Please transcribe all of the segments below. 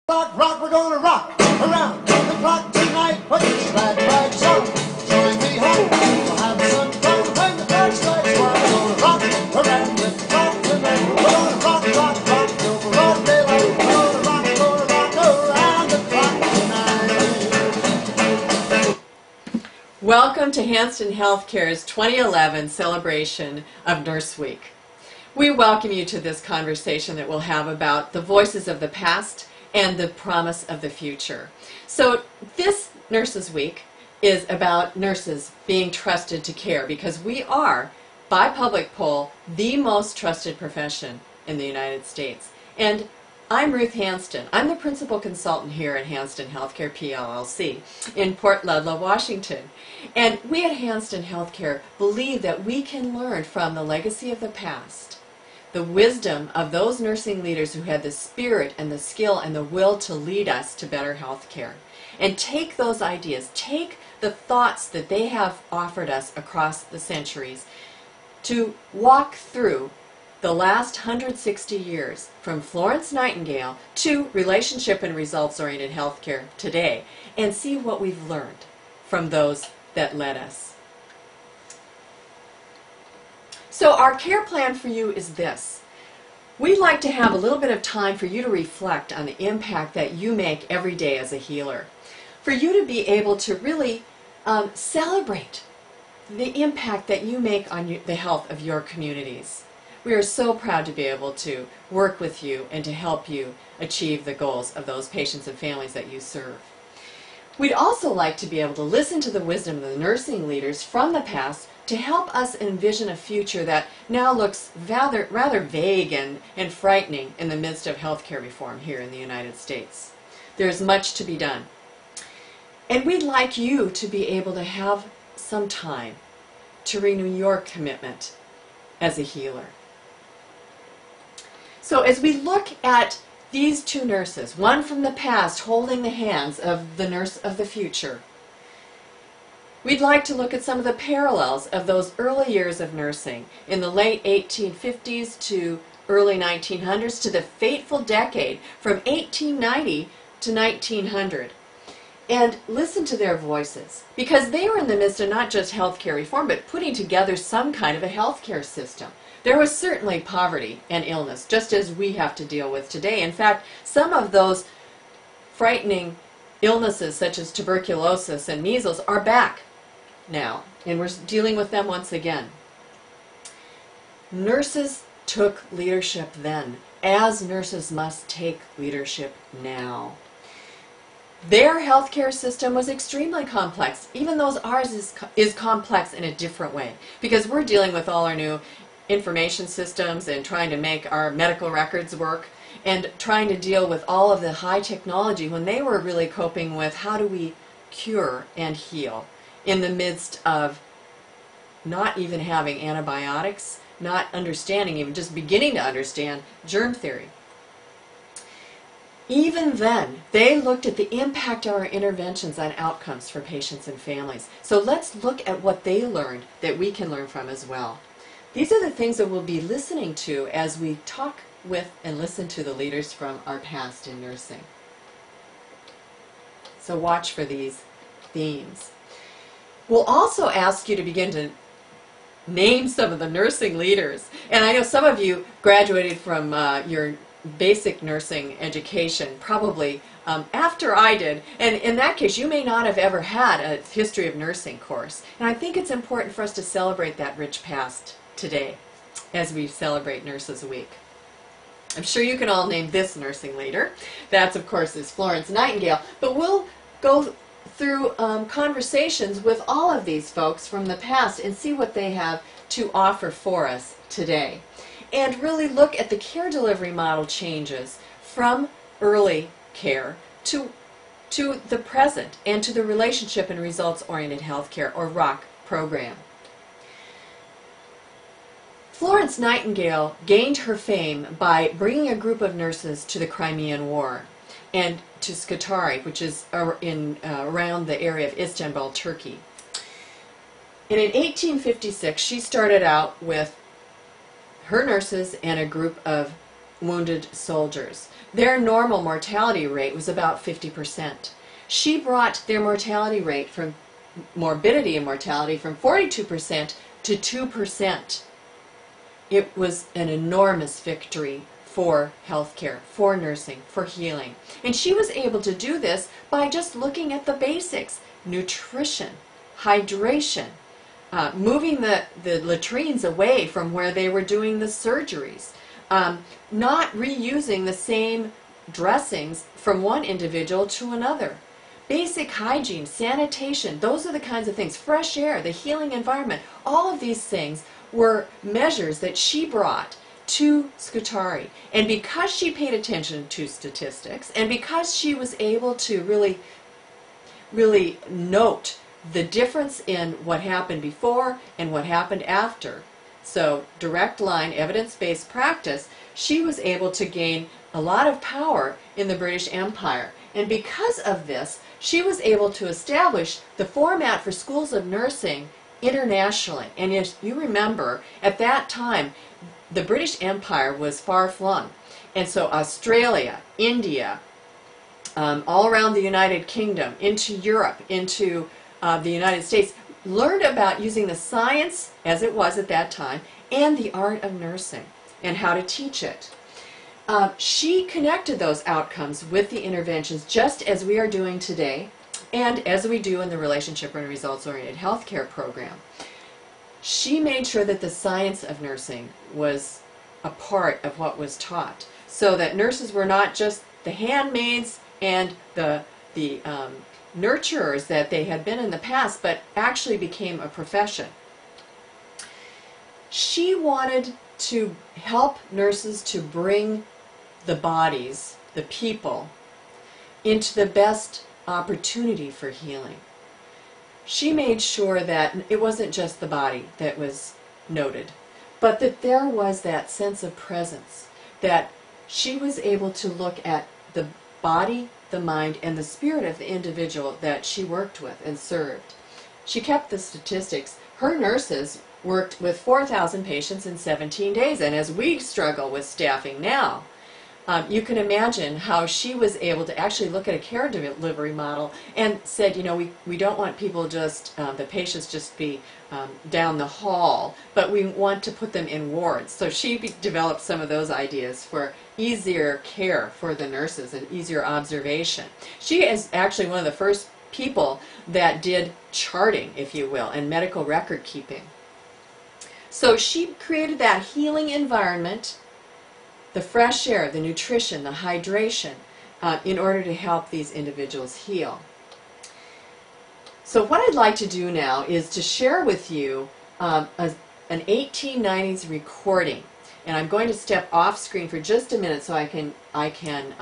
Rock, rock, we're gonna rock around the clock tonight. Put your glad rags on, join me home. We'll have some fun when the first strikes one. We're gonna rock around the clock tonight. We're gonna rock, rock, rock till broad daylight. We're gonna rock around the clock tonight. Welcome to Hansten Healthcare's 2011 celebration of Nurse Week. We welcome you to this conversation that we'll have about the voices of the past and the promise of the future. So this Nurses Week is about nurses being trusted to care, because we are, by public poll, the most trusted profession in the United States. And I'm Ruth Hansten. I'm the principal consultant here at Hansten Healthcare PLLC in Port Ludlow, Washington. And we at Hansten Healthcare believe that we can learn from the legacy of the past, the wisdom of those nursing leaders who had the spirit and the skill and the will to lead us to better health care, and take those ideas, take the thoughts that they have offered us across the centuries to walk through the last 160 years from Florence Nightingale to relationship and results-oriented healthcare today, and see what we've learned from those that led us. So our care plan for you is this. We'd like to have a little bit of time for you to reflect on the impact that you make every day as a healer. For you to be able to really celebrate the impact that you make on the health of your communities. We are so proud to be able to work with you and to help you achieve the goals of those patients and families that you serve. We'd also like to be able to listen to the wisdom of the nursing leaders from the past to help us envision a future that now looks rather vague and frightening in the midst of healthcare reform here in the United States. There's much to be done. And we'd like you to be able to have some time to renew your commitment as a healer. So as we look at these two nurses, one from the past holding the hands of the nurse of the future, we'd like to look at some of the parallels of those early years of nursing in the late 1850s to early 1900s to the fateful decade from 1890 to 1900. And listen to their voices, because they were in the midst of not just healthcare reform, but putting together some kind of a healthcare system. There was certainly poverty and illness, just as we have to deal with today. In fact, some of those frightening illnesses, such as tuberculosis and measles, are back now, and we're dealing with them once again. Nurses took leadership then, as nurses must take leadership now. Their healthcare system was extremely complex, even though ours is complex in a different way, because we're dealing with all our new information systems and trying to make our medical records work and trying to deal with all of the high technology when they were really coping with how do we cure and heal in the midst of not even having antibiotics, not understanding, even just beginning to understand germ theory. Even then, they looked at the impact of our interventions on outcomes for patients and families. So let's look at what they learned that we can learn from as well. These are the things that we'll be listening to as we talk with and listen to the leaders from our past in nursing. So watch for these themes. We'll also ask you to begin to name some of the nursing leaders. And I know some of you graduated from your basic nursing education probably after I did, and in that case you may not have ever had a history of nursing course. And I think it's important for us to celebrate that rich past today as we celebrate Nurses Week. I'm sure you can all name this nursing leader. That's, of course, is Florence Nightingale. But we'll go through conversations with all of these folks from the past and see what they have to offer for us today. And really look at the care delivery model changes from early care to the present and to the relationship and results-oriented healthcare, or RROHC, program. Florence Nightingale gained her fame by bringing a group of nurses to the Crimean War and to Scutari, which is around the area of Istanbul, Turkey. And in 1856, she started out with her nurses and a group of wounded soldiers. Their normal mortality rate was about 50%. She brought their mortality rate from morbidity and mortality from 42% to 2%. It was an enormous victory for healthcare, for nursing, for healing. And she was able to do this by just looking at the basics: nutrition, hydration, moving the latrines away from where they were doing the surgeries, not reusing the same dressings from one individual to another. Basic hygiene, sanitation, those are the kinds of things. Fresh air, the healing environment, all of these things were measures that she brought to Scutari. And because she paid attention to statistics, and because she was able to really note the difference in what happened before and what happened after, so direct line, evidence-based practice, she was able to gain a lot of power in the British Empire. And because of this, she was able to establish the format for schools of nursing internationally. And as you remember, at that time, the British Empire was far-flung. And so Australia, India, all around the United Kingdom, into Europe, into the United States, learned about using the science, as it was at that time, and the art of nursing, and how to teach it. She connected those outcomes with the interventions, just as we are doing today, and as we do in the Relationship and Results-Oriented Healthcare program. She made sure that the science of nursing was a part of what was taught, so that nurses were not just the handmaids and the nurturers that they had been in the past, but actually became a profession. She wanted to help nurses to bring the bodies, the people, into the best opportunity for healing. She made sure that it wasn't just the body that was noted, but that there was that sense of presence, that she was able to look at the body, the mind, and the spirit of the individual that she worked with and served. She kept the statistics. Her nurses worked with 4,000 patients in 17 days, and as we struggle with staffing now, you can imagine how she was able to actually look at a care delivery model and said, you know, we don't want people just, the patients just be down the hall, but we want to put them in wards. So she developed some of those ideas for easier care for the nurses and easier observation. She is actually one of the first people that did charting, if you will, and medical record keeping. So she created that healing environment, the fresh air, the nutrition, the hydration, in order to help these individuals heal. So what I'd like to do now is to share with you an 1890s recording. And I'm going to step off screen for just a minute so I can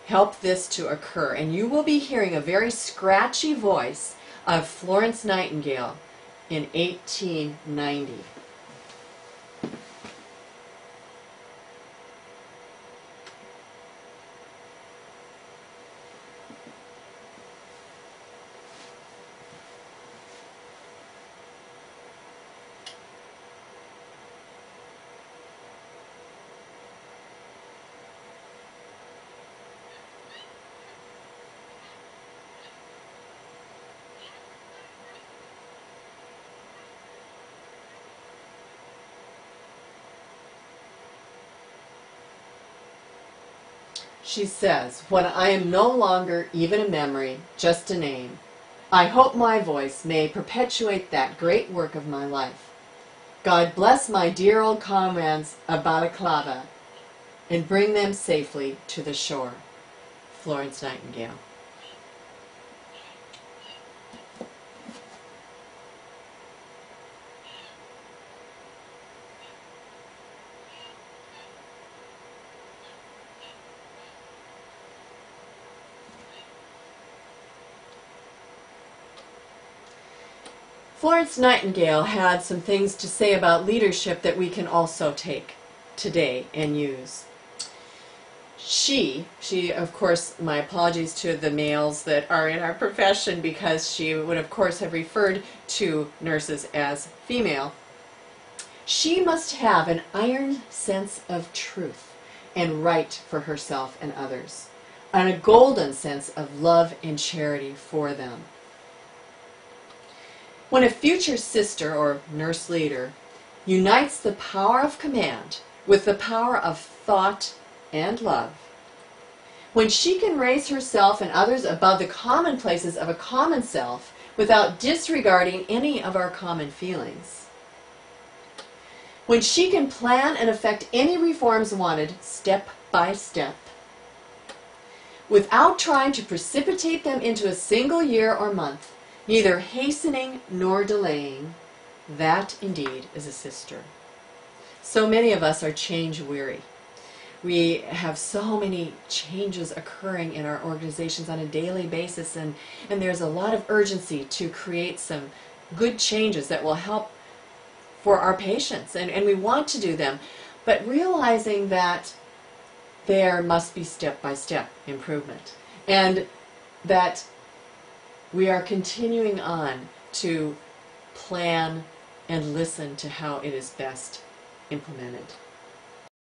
help this to occur. And you will be hearing a very scratchy voice of Florence Nightingale in 1890. She says, "When I am no longer even a memory, just a name, I hope my voice may perpetuate that great work of my life. God bless my dear old comrades of Balaclava and bring them safely to the shore." Florence Nightingale. Florence Nightingale had some things to say about leadership that we can also take today and use. She, of course, my apologies to the males that are in our profession, because she would, of course, have referred to nurses as female. She must have an iron sense of truth. and right for herself and others, and a golden sense of love and charity for them. When a future sister or nurse leader unites the power of command with the power of thought and love, when she can raise herself and others above the commonplaces of a common self without disregarding any of our common feelings, when she can plan and effect any reforms wanted step by step, without trying to precipitate them into a single year or month, neither hastening nor delaying, that indeed is a sister. So many of us are change weary. We have so many changes occurring in our organizations on a daily basis, and there's a lot of urgency to create some good changes that will help for our patients, and we want to do them, but realizing that there must be step-by-step improvement, and that we are continuing on to plan and listen to how it is best implemented.